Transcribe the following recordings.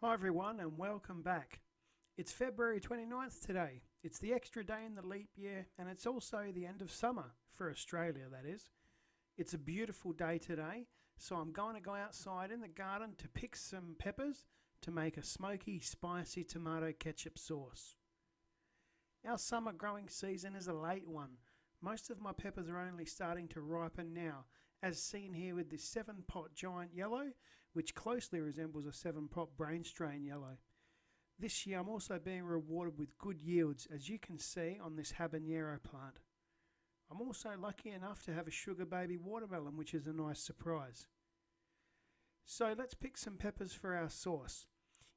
Hi everyone and welcome back. It's February 29th today. It's the extra day in the leap year and it's also the end of summer, for Australia that is. It's a beautiful day today, so I'm going to go outside in the garden to pick some peppers to make a smoky, spicy tomato ketchup sauce. Our summer growing season is a late one. Most of my peppers are only starting to ripen now, as seen here with this 7-pot giant yellow, which closely resembles a 7-pot brain strain yellow. This year I'm also being rewarded with good yields, as you can see on this habanero plant. I'm also lucky enough to have a sugar baby watermelon, which is a nice surprise. So let's pick some peppers for our sauce.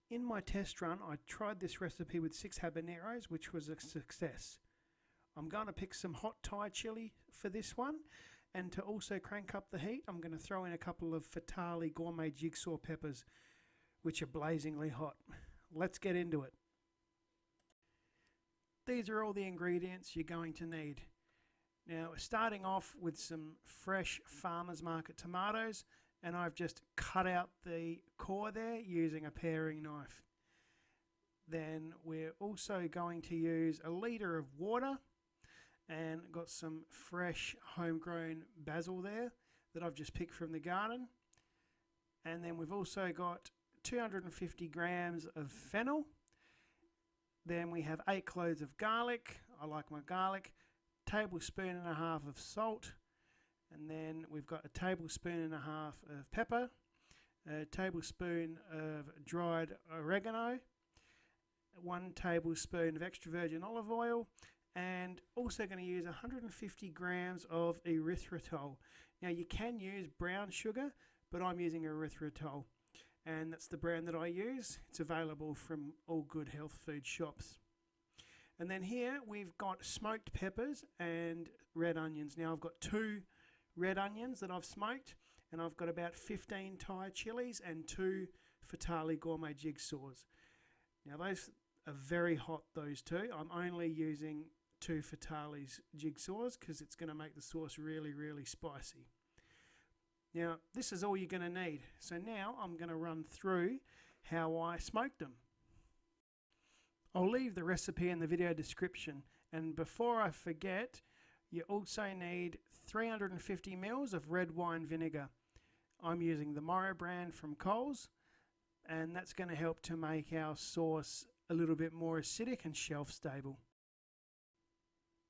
In my test run I tried this recipe with 6 habaneros, which was a success. I'm going to pick some hot Thai chili for this one, and to also crank up the heat I'm going to throw in a couple of Fatali gourmet jigsaw peppers, which are blazingly hot. Let's get into it. These are all the ingredients you're going to need. Now, starting off with some fresh farmers market tomatoes, and I've just cut out the core there using a paring knife. Then we're also going to use a litre of water, and got some fresh homegrown basil there that I've just picked from the garden. And then we've also got 250 grams of fennel. Then we have 8 cloves of garlic. I like my garlic. Tablespoon and a half of salt. And then we've got a tablespoon and a half of pepper. A tablespoon of dried oregano. 1 tablespoon of extra virgin olive oil. And also going to use 150 grams of erythritol. Now you can use brown sugar, but I'm using erythritol, and that's the brand that I use. It's available from all good health food shops. And then here we've got smoked peppers and red onions. Now I've got 2 red onions that I've smoked, and I've got about 15 Thai chilies and 2 Fatali gourmet jigsaws. Now those are very hot, those 2. I'm only using 2 Fatali's jigsaws because it's going to make the sauce really spicy. Now this is all you're going to need. So now I'm going to run through how I smoked them. I'll leave the recipe in the video description, and before I forget, you also need 350 ml of red wine vinegar. I'm using the Morrow brand from Coles, and that's going to help to make our sauce a little bit more acidic and shelf stable.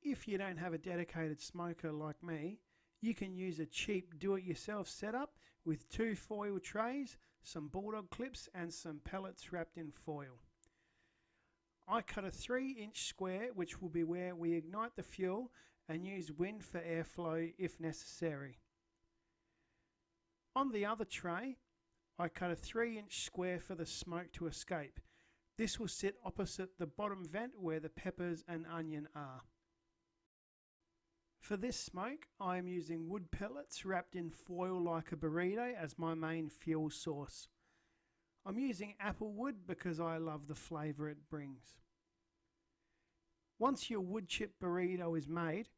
If you don't have a dedicated smoker like me, you can use a cheap do-it-yourself setup with 2 foil trays, some bulldog clips and some pellets wrapped in foil. I cut a 3-inch square, which will be where we ignite the fuel and use wind for airflow if necessary. On the other tray, I cut a 3-inch square for the smoke to escape. This will sit opposite the bottom vent where the peppers and onion are. For this smoke, I am using wood pellets wrapped in foil like a burrito as my main fuel source. I'm using apple wood because I love the flavour it brings. Once your wood chip burrito is made,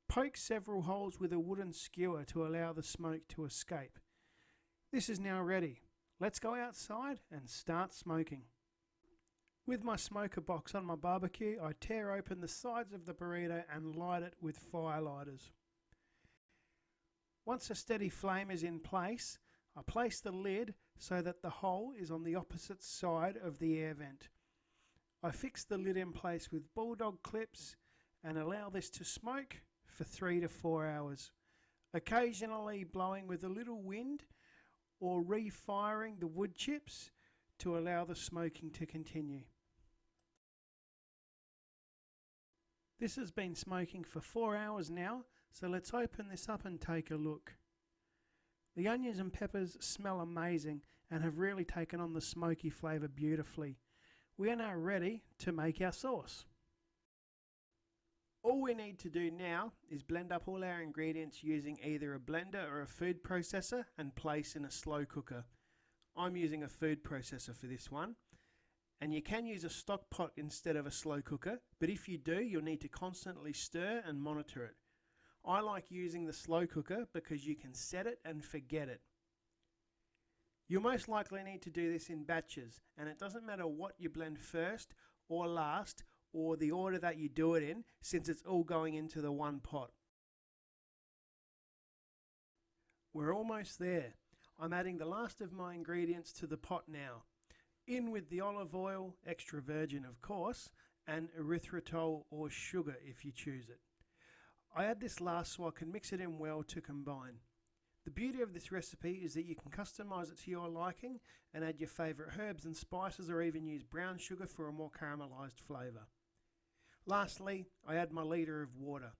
poke several holes with a wooden skewer to allow the smoke to escape. This is now ready. Let's go outside and start smoking. With my smoker box on my barbecue, I tear open the sides of the burrito and light it with fire lighters. Once a steady flame is in place, I place the lid so that the hole is on the opposite side of the air vent. I fix the lid in place with bulldog clips and allow this to smoke for 3 to 4 hours, occasionally blowing with a little wind or re-firing the wood chips to allow the smoking to continue. This has been smoking for 4 hours now, so let's open this up and take a look. The onions and peppers smell amazing and have really taken on the smoky flavour beautifully. We are now ready to make our sauce. All we need to do now is blend up all our ingredients using either a blender or a food processor and place in a slow cooker. I'm using a food processor for this one. And you can use a stock pot instead of a slow cooker, but if you do, you'll need to constantly stir and monitor it. I like using the slow cooker because you can set it and forget it. You'll most likely need to do this in batches, and it doesn't matter what you blend first or last or the order that you do it in, since it's all going into the one pot. We're almost there. I'm adding the last of my ingredients to the pot now. In with the olive oil, extra virgin of course, and erythritol or sugar if you choose it. I add this last so I can mix it in well to combine. The beauty of this recipe is that you can customise it to your liking and add your favourite herbs and spices, or even use brown sugar for a more caramelised flavour. Lastly, I add my litre of water.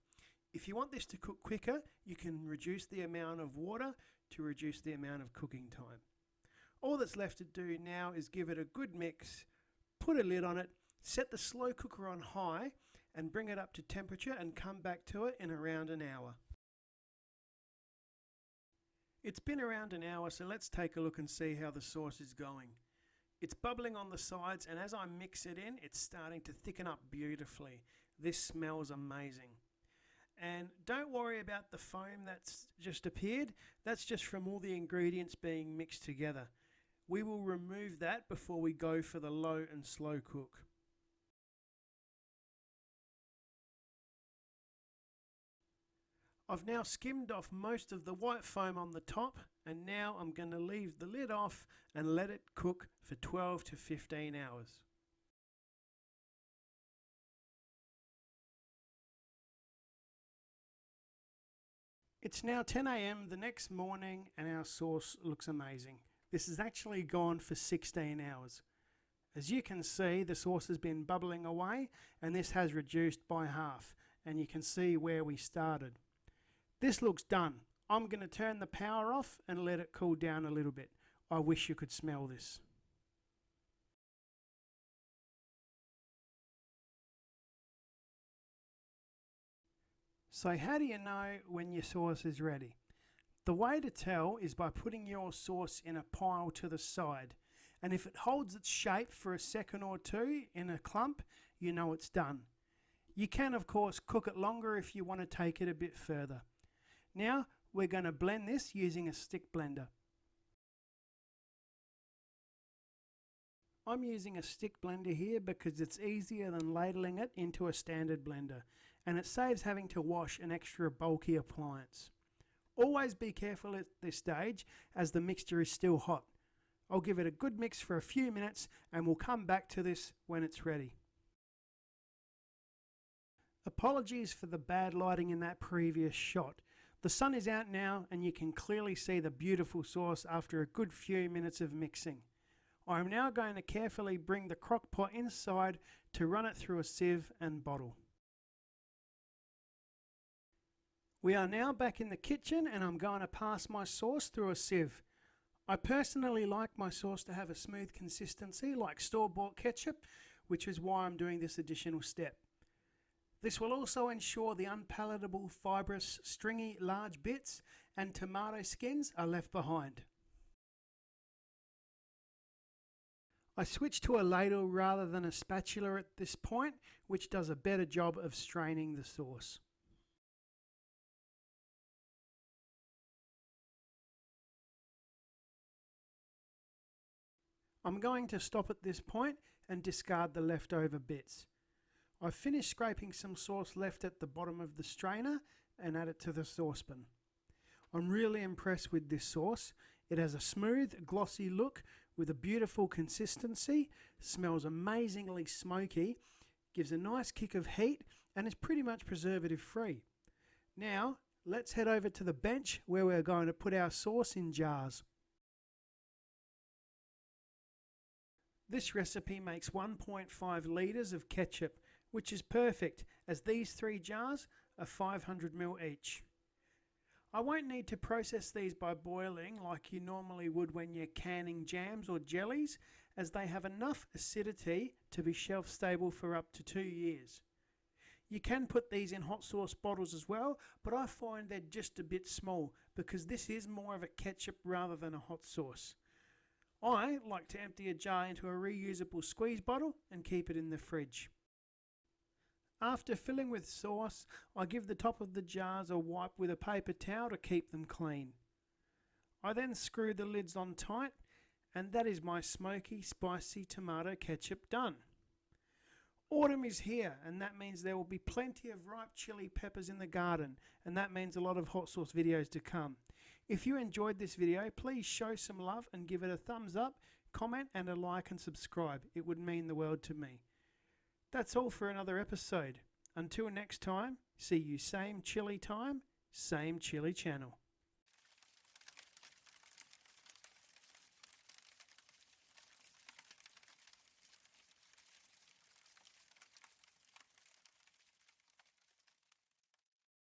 If you want this to cook quicker, you can reduce the amount of water to reduce the amount of cooking time. All that's left to do now is give it a good mix, put a lid on it, set the slow cooker on high and bring it up to temperature and come back to it in around an hour. It's been around an hour, so let's take a look and see how the sauce is going. It's bubbling on the sides, and as I mix it in, it's starting to thicken up beautifully. This smells amazing. And don't worry about the foam that's just appeared. That's just from all the ingredients being mixed together. We will remove that before we go for the low and slow cook. I've now skimmed off most of the white foam on the top, and now I'm going to leave the lid off and let it cook for 12 to 15 hours. It's now 10 AM the next morning and our sauce looks amazing. This has actually gone for 16 hours. As you can see, the sauce has been bubbling away and this has reduced by half, and you can see where we started. This looks done. I'm going to turn the power off and let it cool down a little bit. I wish you could smell this. So how do you know when your sauce is ready? The way to tell is by putting your sauce in a pile to the side, and if it holds its shape for a second or two in a clump, you know it's done. You can of course cook it longer if you want to take it a bit further. Now we're going to blend this using a stick blender. I'm using a stick blender here because it's easier than ladling it into a standard blender, and it saves having to wash an extra bulky appliance. Always be careful at this stage as the mixture is still hot. I'll give it a good mix for a few minutes and we'll come back to this when it's ready. Apologies for the bad lighting in that previous shot. The sun is out now and you can clearly see the beautiful sauce after a good few minutes of mixing. I am now going to carefully bring the crock pot inside to run it through a sieve and bottle. We are now back in the kitchen and I'm going to pass my sauce through a sieve. I personally like my sauce to have a smooth consistency like store-bought ketchup, which is why I'm doing this additional step. This will also ensure the unpalatable, fibrous, stringy, large bits and tomato skins are left behind. I switch to a ladle rather than a spatula at this point, which does a better job of straining the sauce. I'm going to stop at this point and discard the leftover bits. I've finished scraping some sauce left at the bottom of the strainer and add it to the saucepan. I'm really impressed with this sauce. It has a smooth, glossy look with a beautiful consistency, smells amazingly smoky, gives a nice kick of heat, and is pretty much preservative free. Now, let's head over to the bench where we're going to put our sauce in jars. This recipe makes 1.5 litres of ketchup, which is perfect as these 3 jars are 500 ml each. I won't need to process these by boiling like you normally would when you're canning jams or jellies, as they have enough acidity to be shelf stable for up to 2 years. You can put these in hot sauce bottles as well, but I find they're just a bit small because this is more of a ketchup rather than a hot sauce. I like to empty a jar into a reusable squeeze bottle and keep it in the fridge. After filling with sauce, I give the top of the jars a wipe with a paper towel to keep them clean. I then screw the lids on tight And that is my smoky, spicy tomato ketchup done. Autumn is here, and that means there will be plenty of ripe chili peppers in the garden, and that means a lot of hot sauce videos to come. If you enjoyed this video, please show some love and give it a thumbs up, comment and a like and subscribe. It would mean the world to me. That's all for another episode. Until next time, see you same chili time, same chili channel.